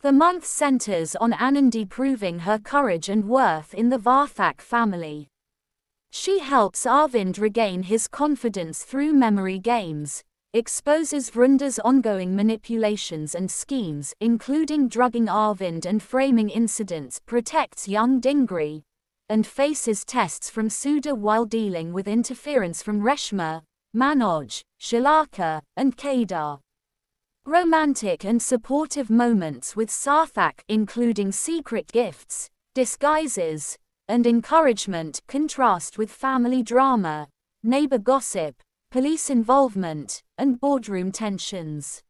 The month centers on Anandi proving her courage and worth in the Varthak family. She helps Arvind regain his confidence through memory games, exposes Vrunda's ongoing manipulations and schemes, including drugging Arvind and framing incidents, protects young Dingri, and faces tests from Sudha while dealing with interference from Reshma, Manoj, Shalaka, and Kedar. Romantic and supportive moments with Sarthak, including secret gifts, disguises, and encouragement, contrast with family drama, neighbor gossip, police involvement, and boardroom tensions.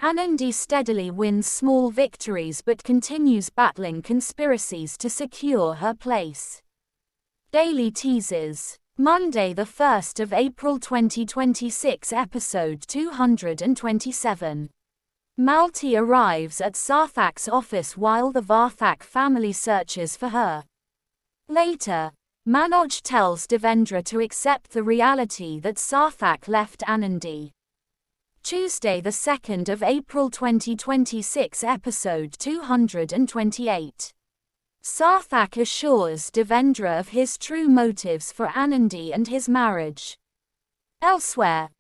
Anandi steadily wins small victories but continues battling conspiracies to secure her place. Daily Teasers. Monday, the 1st of April 2026, episode 227. Malti arrives at Sarthak's office while the Varthak family searches for her. Later, Manoj tells Devendra to accept the reality that Sarthak left Anandi. Tuesday, the 2nd of April 2026, episode 228. Sarthak assures Devendra of his true motives for Anandi and his marriage. Elsewhere,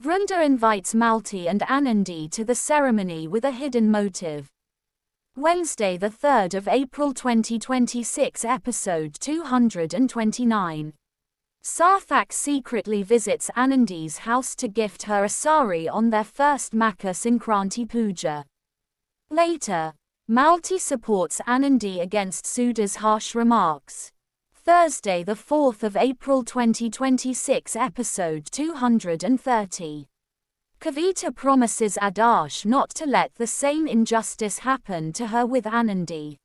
Vrunda invites Malti and Anandi to the ceremony with a hidden motive. Wednesday, the 3rd of April 2026, episode 229. Sarthak secretly visits Anandi's house to gift her a sari on their first Makar Sankranti puja. Later, Malti supports Anandi against Sudha's harsh remarks. Thursday, the 4th of April 2026, episode 230. Kavita promises Adarsh not to let the same injustice happen to her with Anandi.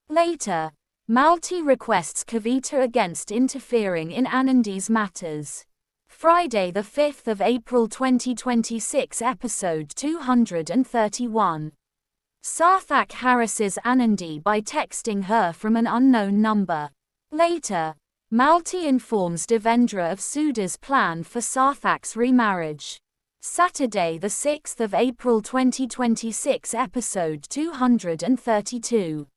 Later, Malti requests Kavita against interfering in Anandi's matters. Friday, the 5th of April 2026, episode 231. Sarthak harasses Anandi by texting her from an unknown number. Later, Malti informs Devendra of Sudha's plan for Sarthak's remarriage. Saturday, the 6th of April 2026, episode 232.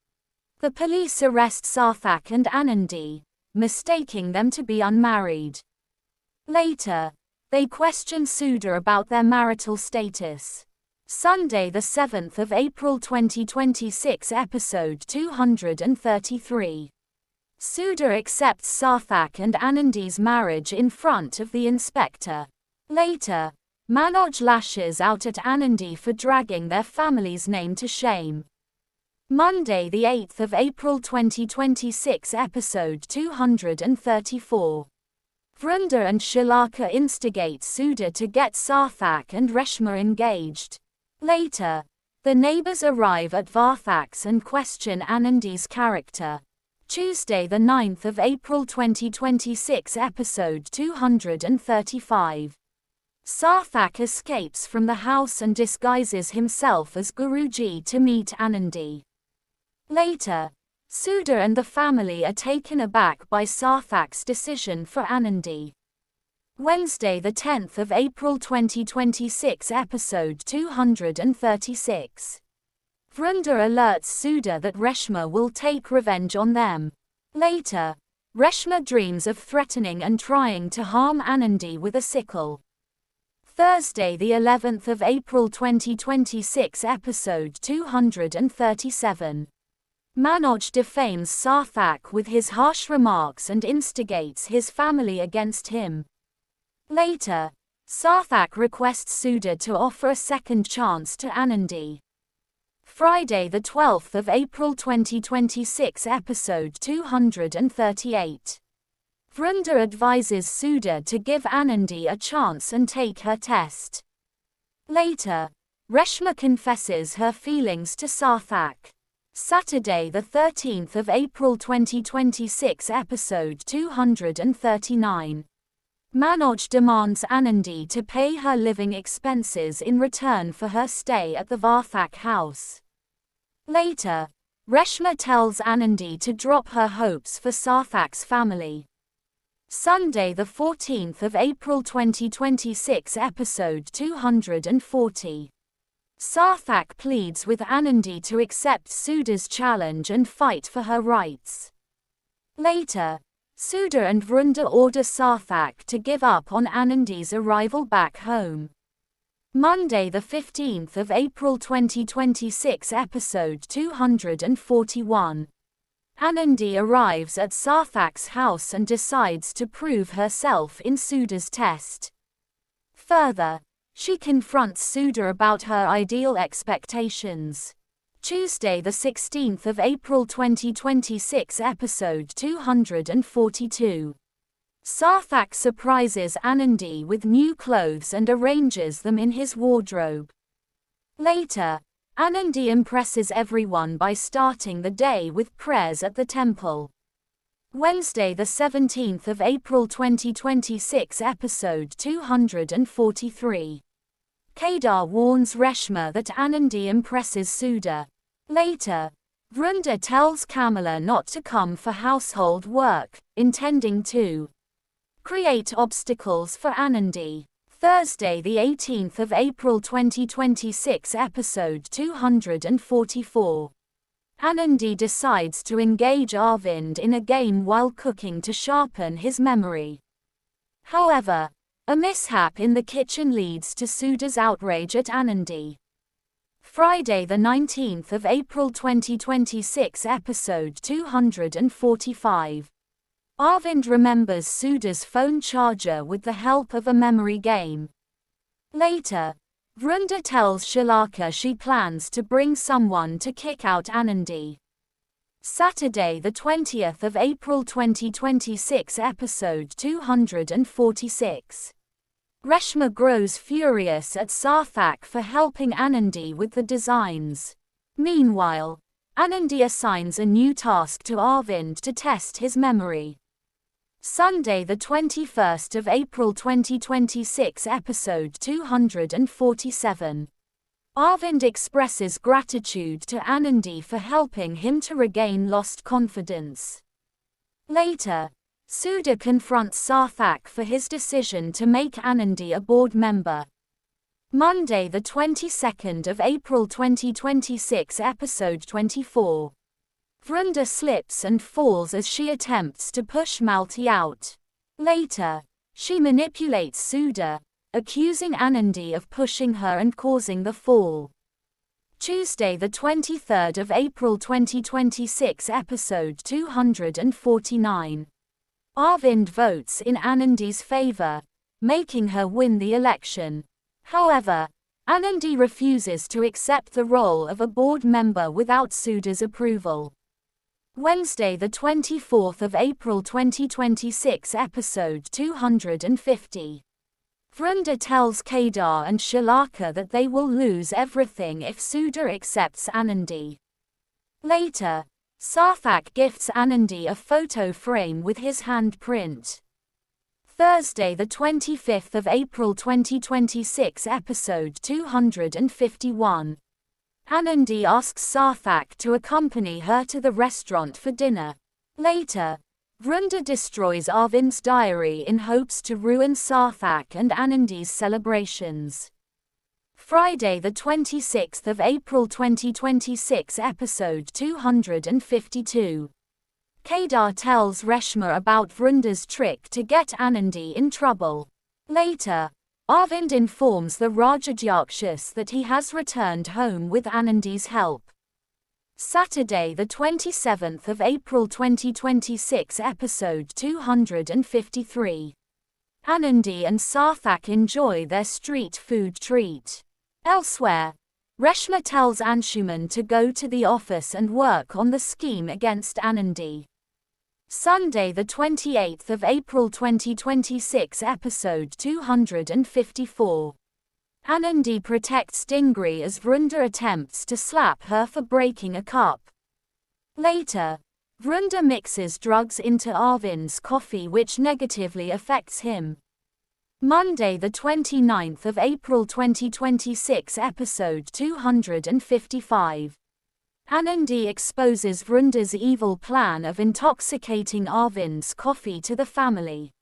The police arrest Sarthak and Anandi, mistaking them to be unmarried. Later, they question Sudha about their marital status. Sunday, the 7th of April 2026, episode 233. Sudha accepts Sarthak and Anandi's marriage in front of the inspector. Later, Manoj lashes out at Anandi for dragging their family's name to shame. Monday, the 8th of April 2026, episode 234. Vrunda and Shalaka instigate Sudha to get Sarthak and Reshma engaged. Later, the neighbors arrive at Varthak's and question Anandi's character. Tuesday, the 9th of April 2026, episode 235. Sarthak escapes from the house and disguises himself as Guruji to meet Anandi. Later, Sudha and the family are taken aback by Sarthak's decision for Anandi. Wednesday, the 10th of April 2026, episode 236. Vrunda alerts Sudha that Reshma will take revenge on them. Later, Reshma dreams of threatening and trying to harm Anandi with a sickle. Thursday, the 11th of April 2026, episode 237. Manoj defames Sarthak with his harsh remarks and instigates his family against him. Later, Sarthak requests Sudha to offer a second chance to Anandi. Friday, the 12th of April 2026, episode 238. Vrunda advises Sudha to give Anandi a chance and take her test. Later, Reshma confesses her feelings to Sarthak. Saturday, the 13th of April 2026, episode 239. Manoj demands Anandi to pay her living expenses in return for her stay at the Varthak house. Later, Reshma tells Anandi to drop her hopes for Sarthak's family. Sunday, the 14th of April 2026, episode 240. Sarthak pleads with Anandi to accept Sudha's challenge and fight for her rights. Later, Sudha and Vrunda order Sarthak to give up on Anandi's arrival back home. Monday, the 15th of April 2026, episode 241. Anandi arrives at Sarthak's house and decides to prove herself in Sudha's test. Further, she confronts Sudha about her ideal expectations. Tuesday, the 16th of April 2026, episode 242. Sarthak surprises Anandi with new clothes and arranges them in his wardrobe. Later, Anandi impresses everyone by starting the day with prayers at the temple. Wednesday, the 17th of April 2026, episode 243. Kedar warns Reshma that Anandi impresses Sudha. Later, Vrunda tells Kamala not to come for household work, intending to create obstacles for Anandi. Thursday, the 18th of April 2026, episode 244. Anandi decides to engage Arvind in a game while cooking to sharpen his memory. However, a mishap in the kitchen leads to Sudha's outrage at Anandi. Friday, the 19th of April 2026, episode 245. Arvind remembers Sudha's phone charger with the help of a memory game. Later, Vrunda tells Shalaka she plans to bring someone to kick out Anandi. Saturday, the 20th of April 2026, episode 246. Reshma grows furious at Sarthak for helping Anandi with the designs. Meanwhile, Anandi assigns a new task to Arvind to test his memory. Sunday, the 21st of April 2026, episode 247. Arvind expresses gratitude to Anandi for helping him to regain lost confidence. Later, Sudha confronts Sarthak for his decision to make Anandi a board member. Monday, the 22nd of April 2026, episode 24. Vrunda slips and falls as she attempts to push Malti out. Later, she manipulates Sudha, accusing Anandi of pushing her and causing the fall. Tuesday, the 23rd of April 2026, episode 249. Arvind votes in Anandi's favor, making her win the election. However, Anandi refuses to accept the role of a board member without Sudha's approval. Wednesday, the 24th of April 2026, episode 250. Vrunda tells Kedar and Shalaka that they will lose everything if Sudha accepts Anandi. Later, Sarthak gifts Anandi a photo frame with his handprint. Thursday, the 25th of April 2026, episode 251. Anandi asks Sarthak to accompany her to the restaurant for dinner. Later, Vrunda destroys Arvind's diary in hopes to ruin Sarthak and Anandi's celebrations. Friday, the 26th of April 2026, episode 252. Kedar tells Reshma about Vrunda's trick to get Anandi in trouble. Later, Arvind informs the Rajajakshas that he has returned home with Anandi's help. Saturday, the 27th of April 2026, episode 253. Anandi and Sarthak enjoy their street food treat. Elsewhere, Reshma tells Anshuman to go to the office and work on the scheme against Anandi. Sunday, the 28th of April 2026, episode 254. Anandi protects Dingri as Vrunda attempts to slap her for breaking a cup. Later, Vrunda mixes drugs into Arvind's coffee which negatively affects him. Monday, the 29th of April 2026, episode 255. Anandi exposes Vrunda's evil plan of intoxicating Arvind's coffee to the family.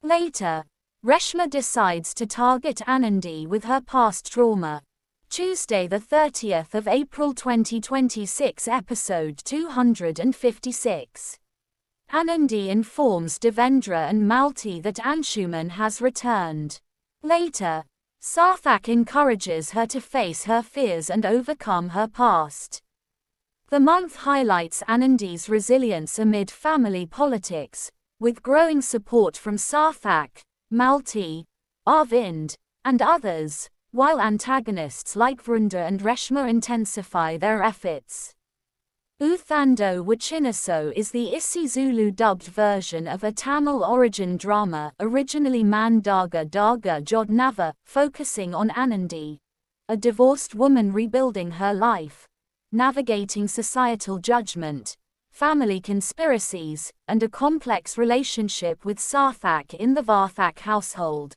Later, Reshma decides to target Anandi with her past trauma. Tuesday, the 30th of April 2026, episode 256. Anandi informs Devendra and Malti that Anshuman has returned. Later, Sarthak encourages her to face her fears and overcome her past. The month highlights Anandi's resilience amid family politics, with growing support from Sarthak, Malti, Arvind, and others, while antagonists like Vrunda and Reshma intensify their efforts. Uthando Lweqiniso is the isiZulu dubbed version of a Tamil origin drama, originally Mandaga Daga Jodnava, focusing on Anandi, a divorced woman rebuilding her life, navigating societal judgment, family conspiracies, and a complex relationship with Sarthak in the Varthak household.